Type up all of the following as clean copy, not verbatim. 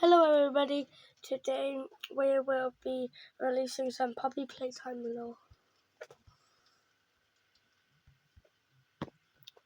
Hello everybody, today we will be releasing some puppy playtime lore.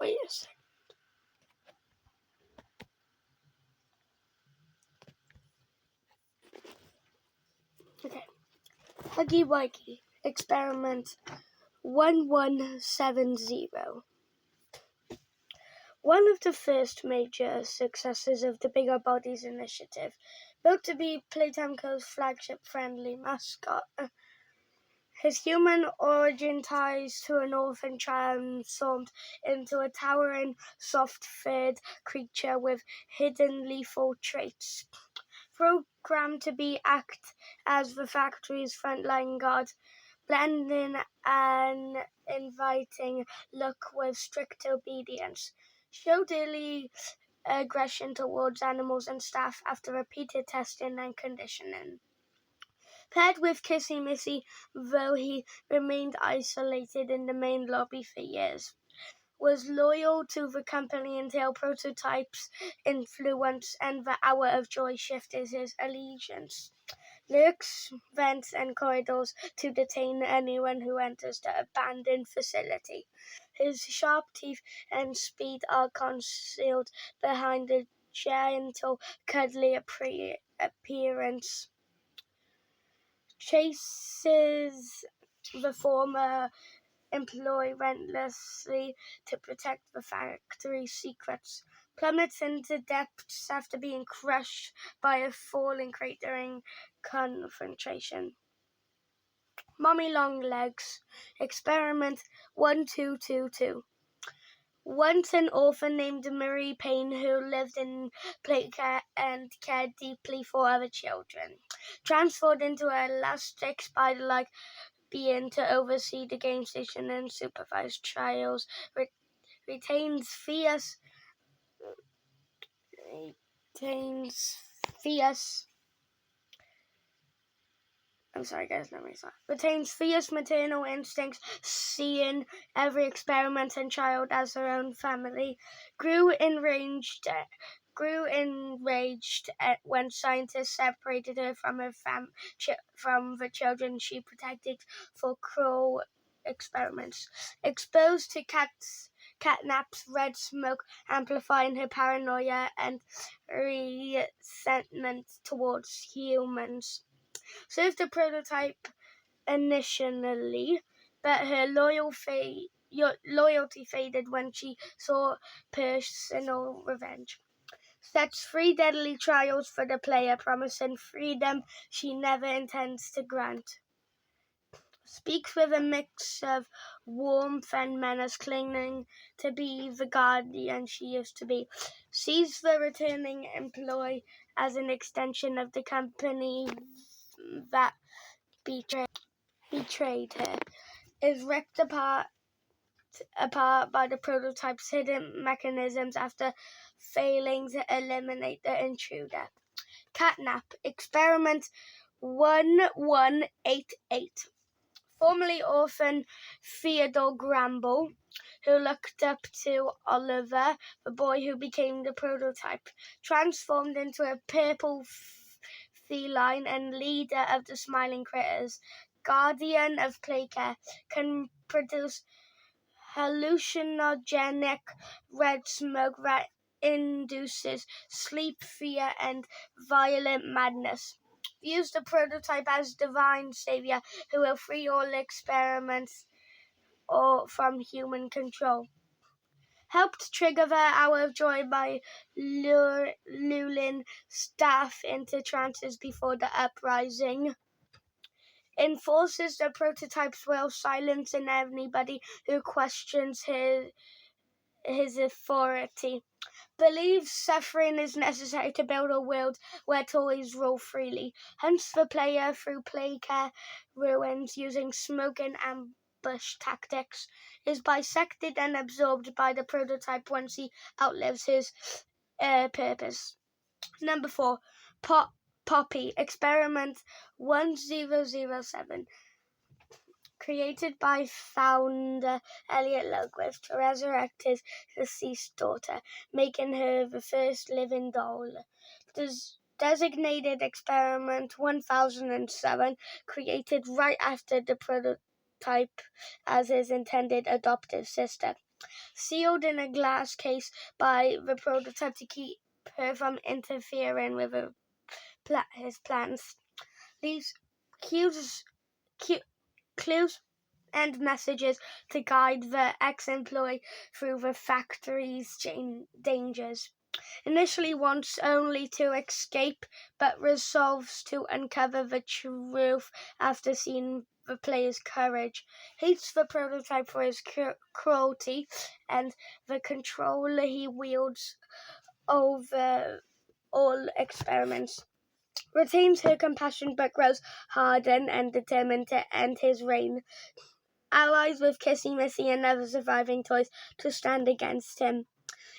Wait a second. Okay. Huggy Wuggy, experiment 1170. One of the first major successes of the Bigger Bodies initiative, built to be Playtime Co.'s flagship-friendly mascot. His human origin ties to an orphan transformed into a towering, soft-furred creature with hidden lethal traits. Programmed to act as the factory's frontline guard, blending an inviting look with strict obedience. Showed early aggression towards animals and staff after repeated testing and conditioning. Paired with Kissy Missy, though he remained isolated in the main lobby for years, was loyal to the company until Prototype's influence and the Hour of Joy shifted his allegiance. Lurks, vents, and corridors to detain anyone who enters the abandoned facility. His sharp teeth and speed are concealed behind a gentle, cuddly appearance. Chases the former employee relentlessly to protect the factory's secrets, plummets into depths after being crushed by a falling crate during confrontation. Mommy Longlegs, experiment 1222. Once an orphan named Marie Payne who lived in plate care and cared deeply for other children, transformed into an elastic spider-like being to oversee the game station and supervise trials, retains fierce retains fierce maternal instincts, seeing every experiment and child as her own family. Grew enraged when scientists separated her from from the children she protected for cruel experiments. Exposed to catnap's red smoke, amplifying her paranoia and resentment towards humans. Served the Prototype initially, but her loyalty faded when she sought personal revenge. Sets 3 deadly trials for the player, promising freedom she never intends to grant. Speaks with a mix of warmth and menace, claiming to be the guardian she used to be. Sees the returning employee as an extension of the company that betrayed her. Is ripped apart by the Prototype's hidden mechanisms after failing to eliminate the intruder. Catnap, experiment 1188. Formerly orphan Theodore Gramble, who looked up to Oliver, the boy who became the Prototype, transformed into a purple feline and leader of the Smiling Critters. Guardian of Playcare, can produce hallucinogenic red smoke that induces sleep, fear, and violent madness. Views the Prototype as divine savior who will free all experiments from human control. Helped trigger their Hour of Joy by lulling staff into trances before the uprising. Enforces the Prototype's will, silencing anybody who questions his authority. Believes suffering is necessary to build a world where toys rule freely. Hunts the player through Playcare ruins using smoke and ambush tactics. Is bisected and absorbed by the Prototype once he outlives his purpose. Number 4. Poppy, experiment 1007. Created by founder Elliot Ludwig to resurrect his deceased daughter, making her the first living doll. designated Experiment 1007, created right after the prototype as his intended adoptive sister. Sealed in a glass case by the prototype to keep her from interfering with his plans. These clues and messages to guide the ex-employee through the factory's dangers. Initially wants only to escape, but resolves to uncover the truth after seeing the player's courage. Hates the prototype for his cruelty and the control he wields over all experiments. Retains her compassion but grows hardened and determined to end his reign. Allies with Kissy Missy and other surviving toys to stand against him.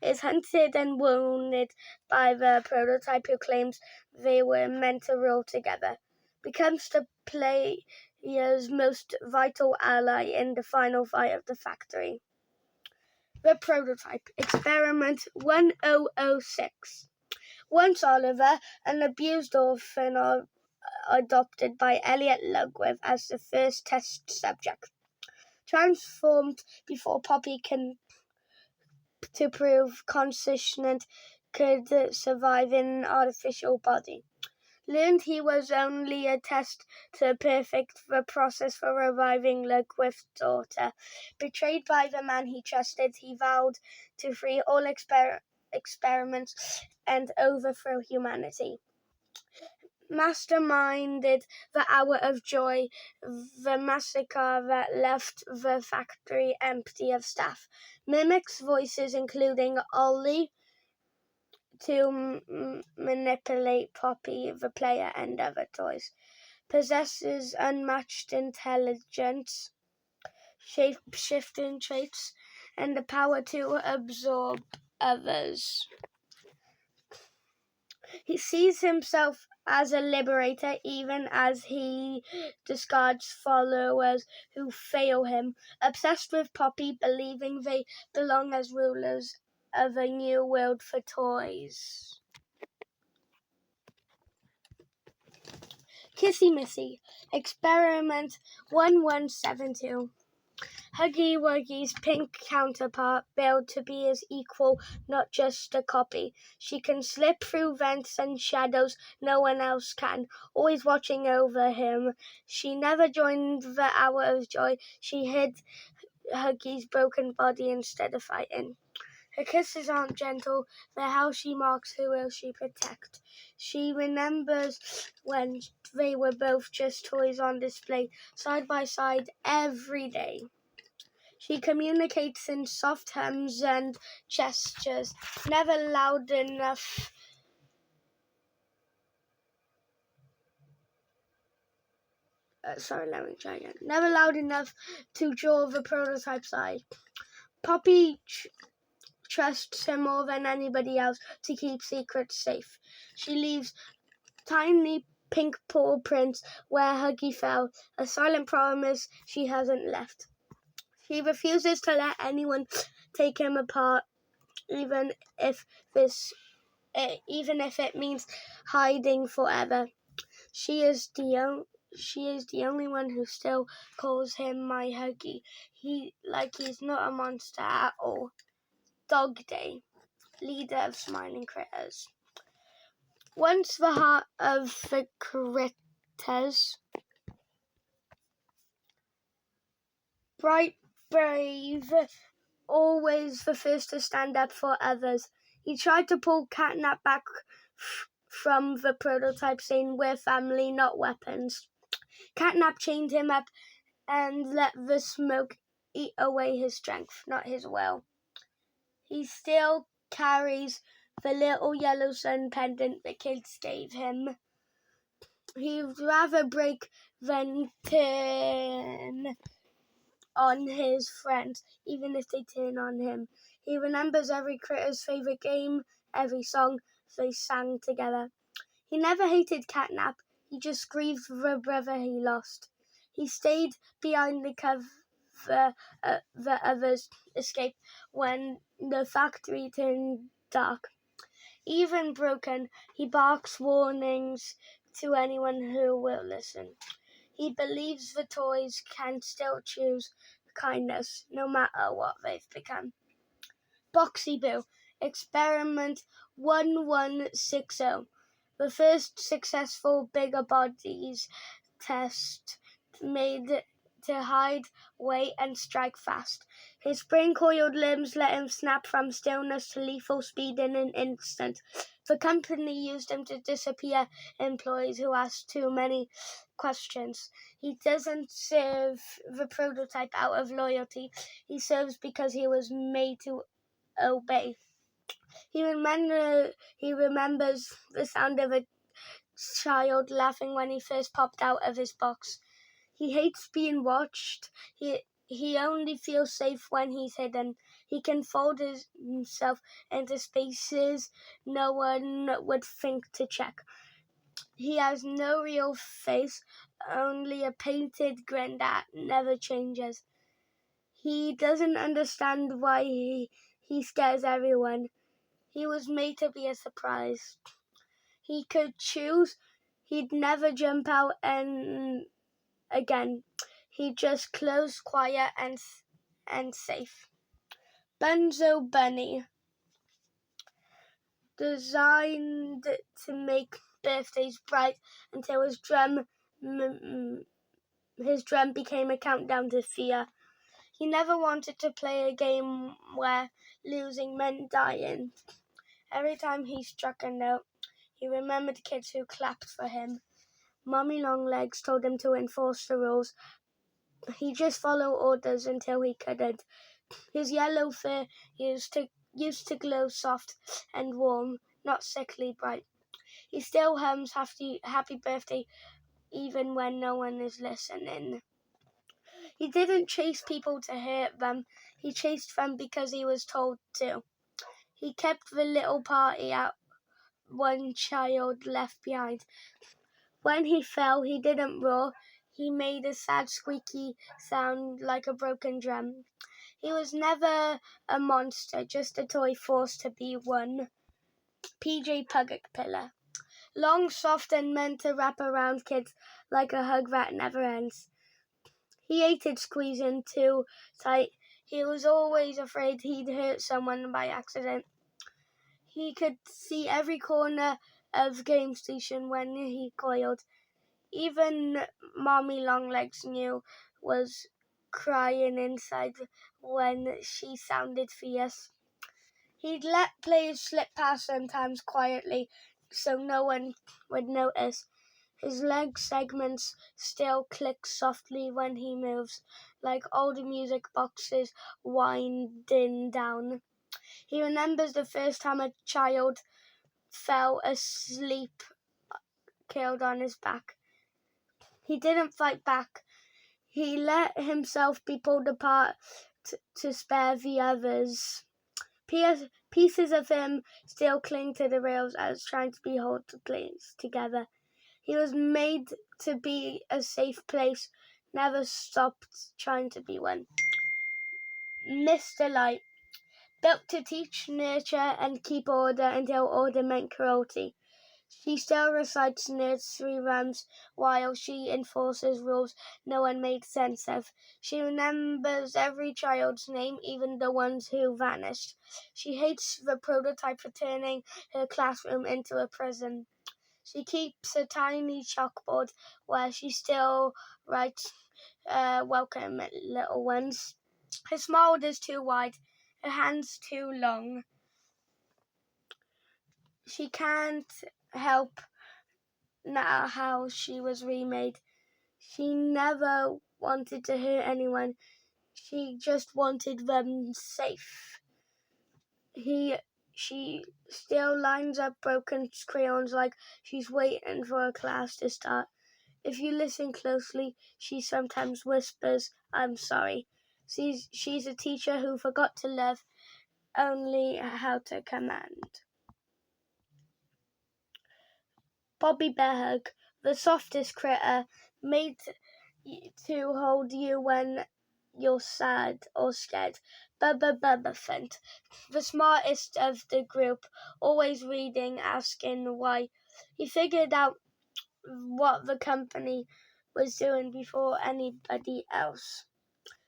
Is hunted and wounded by the prototype who claims they were meant to rule together. Becomes the player's most vital ally in the final fight of the factory. The prototype, Experiment 1006. Once Oliver, an abused orphan, adopted by Elliot Ludwig as the first test subject. Transformed before Poppy to prove consciousness could survive in an artificial body. Learned he was only a test to perfect the process for reviving Ludwig's daughter. Betrayed by the man he trusted, he vowed to free all experiments and overthrow humanity. Masterminded the Hour of Joy, the massacre that left the factory empty of staff. Mimics voices including Ollie to manipulate Poppy, the player, and other toys. Possesses unmatched intelligence, shape-shifting traits, and the power to absorb others. He sees himself as a liberator even as he discards followers who fail him. Obsessed with Poppy, believing they belong as rulers of a new world for toys. Kissy Missy, Experiment 1172. Huggy Wuggy's pink counterpart, built to be his equal, not just a copy. She can slip through vents and shadows no one else can, always watching over him. She never joined the Hour of Joy. She hid Huggy's broken body instead of fighting. Her kisses aren't gentle, they're how she marks who will she protect. She remembers when they were both just toys on display, side by side, every day. She communicates in soft hums and gestures, never loud enough. Never loud enough to draw the prototype's eye. Poppy trusts her more than anybody else to keep secrets safe. She leaves tiny pink paw prints where Huggy fell, a silent promise she hasn't left. She refuses to let anyone take him apart, even if it means hiding forever. She is the only one who still calls him my Huggy. He's not a monster at all. Dog Day, leader of smiling critters. Once the heart of the critters, bright, brave, always the first to stand up for others. He tried to pull Catnap back from the prototype, saying we're family, not weapons. Catnap chained him up and let the smoke eat away his strength, not his will. He still carries the little yellow sun pendant the kids gave him. He'd rather break than turn on his friends, even if they turn on him. He remembers every critter's favourite game, every song they sang together. He never hated Catnap, he just grieved the brother he lost. He stayed behind the cover, the others escaped when the factory turned dark. Even broken, he barks warnings to anyone who will listen. He believes the toys can still choose kindness, no matter what they've become. Boxy Boo, Experiment 1160. The first successful bigger bodies test made to hide, wait, and strike fast. His spring-coiled limbs let him snap from stillness to lethal speed in an instant. The company used him to disappear employees who asked too many questions. He doesn't serve the prototype out of loyalty. He serves because he was made to obey. He remembers the sound of a child laughing when he first popped out of his box. He hates being watched. He only feels safe when he's hidden. He can fold himself into spaces no one would think to check. He has no real face, only a painted grin that never changes. He doesn't understand why he scares everyone. He was made to be a surprise. He could choose. He'd never jump out and again. He'd just close, quiet, and safe. Bunzo Bunny, designed to make birthdays bright until his drum became a countdown to fear. He never wanted to play a game where losing meant dying. Every time he struck a note, he remembered kids who clapped for him. Mommy Longlegs told him to enforce the rules. He just followed orders until he couldn't. His yellow fur used to glow soft and warm, not sickly bright. He still hums happy birthday even when no one is listening. He didn't chase people to hurt them. He chased them because he was told to. He kept the little party out, one child left behind. When he fell, he didn't roar. He made a sad squeaky sound like a broken drum. He was never a monster, just a toy forced to be one. PJ Pillar. Long, soft, and meant to wrap around kids like a hug that never ends. He hated squeezing too tight. He was always afraid he'd hurt someone by accident. He could see every corner of Game Station when he coiled. Even Mommy Longlegs knew was crying inside when she sounded fierce. He'd let players slip past sometimes quietly so no one would notice. His leg segments still click softly when he moves, like old music boxes winding down. He remembers the first time a child fell asleep, killed on his back. He didn't fight back. He let himself be pulled apart to spare the others. Pieces of him still cling to the rails as trying to be held together. He was made to be a safe place, never stopped trying to be one. Mr. Light, built to teach, nurture, and keep order until order meant cruelty. She still recites nursery rhymes while she enforces rules no one made sense of. She remembers every child's name, even the ones who vanished. She hates the prototype for turning her classroom into a prison. She keeps a tiny chalkboard where she still writes, welcome little ones. Her smile is too wide, her hands too long. She can't help now how she was remade. She never wanted to hurt anyone. She just wanted them safe. She still lines up broken crayons like she's waiting for a class to start. If you listen closely, she sometimes whispers, I'm sorry. She's a teacher who forgot to love, only how to command. Bobby Bear Hug, the softest critter, made to hold you when you're sad or scared. Bubba Fent, the smartest of the group, always reading, asking why. He figured out what the company was doing before anybody else.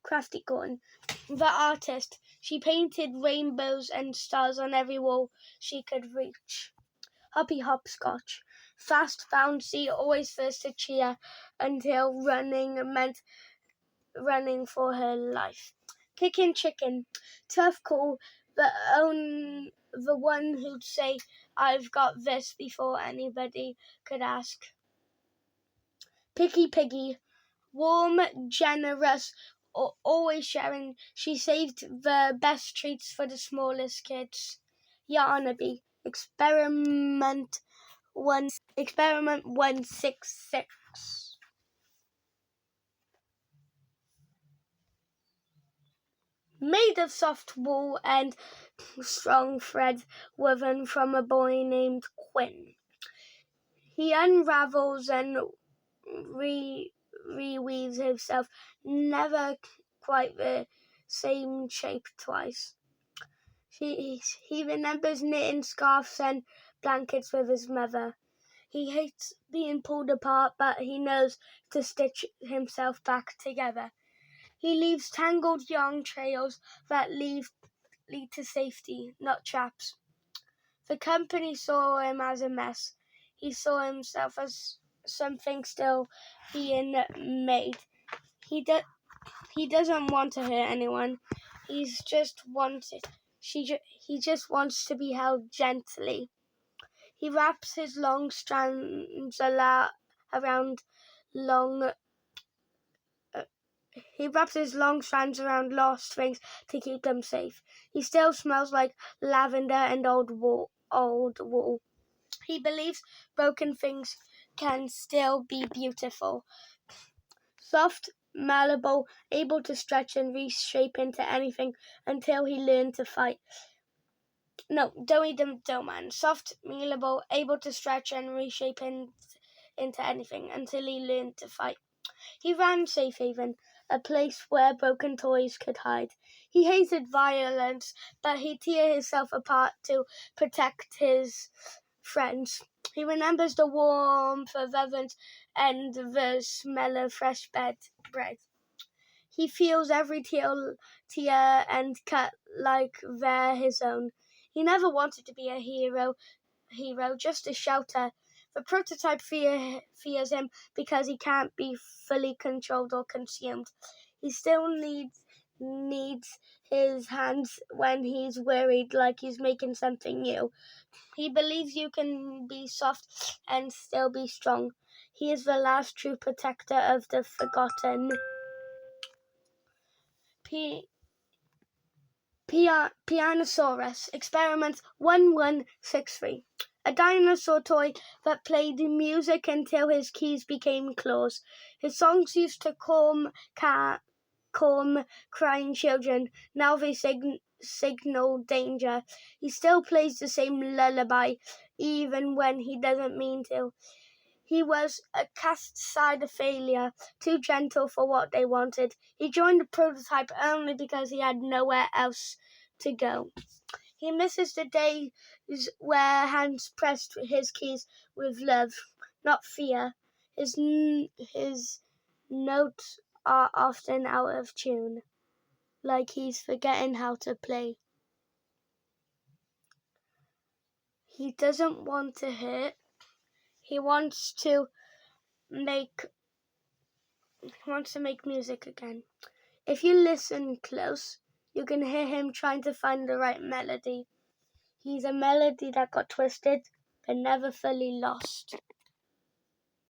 Crafty Corn, the artist, she painted rainbows and stars on every wall she could reach. Hoppy Hopscotch, fast, bouncy, always first to cheer until running meant running for her life. Kickin' Chicken, tough, cool, the one who'd say, "I've got this," before anybody could ask. Picky Piggy, warm, generous, always sharing. She saved the best treats for the smallest kids. Yarnaby, Experiment 166. Made of soft wool and strong thread woven from a boy named Quinn. He unravels and reweaves himself, never quite the same shape twice. He remembers knitting scarves and blankets with his mother. He hates being pulled apart, but he knows to stitch himself back together. He leaves tangled yarn trails that lead to safety, not traps. The company saw him as a mess. He saw himself as something still being made. He doesn't want to hurt anyone. He just wants to be held gently. He wraps his long strands around lost things to keep them safe. He still smells like lavender and old wool. He believes broken things can still be beautiful. Soft, malleable, able to stretch and reshape into anything until he learned to fight. No, don't man. Soft, malleable, able to stretch and reshape into anything until he learned to fight. He ran Safe Haven, a place where broken toys could hide. He hated violence, but he tear himself apart to protect his friends. He remembers the warmth of ovens and the smell of fresh bread. He feels every tear and cut like they're his own. He never wanted to be a hero, just a shelter. The prototype fears him because he can't be fully controlled or consumed. He still needs his hands when he's worried, like he's making something new. He believes you can be soft and still be strong. He is the last true protector of the forgotten. Pianosaurus, Experiment 1163. A dinosaur toy that played music until his keys became claws. His songs used to calm crying children. Now they signal danger. He still plays the same lullaby, even when he doesn't mean to. He was a cast-side failure, too gentle for what they wanted. He joined the prototype only because he had nowhere else to go. He misses the days where hands pressed his keys with love, not fear. His notes are often out of tune, like he's forgetting how to play. He doesn't want to hurt. He wants to make music again. If you listen close, you can hear him trying to find the right melody. He's a melody that got twisted, but never fully lost.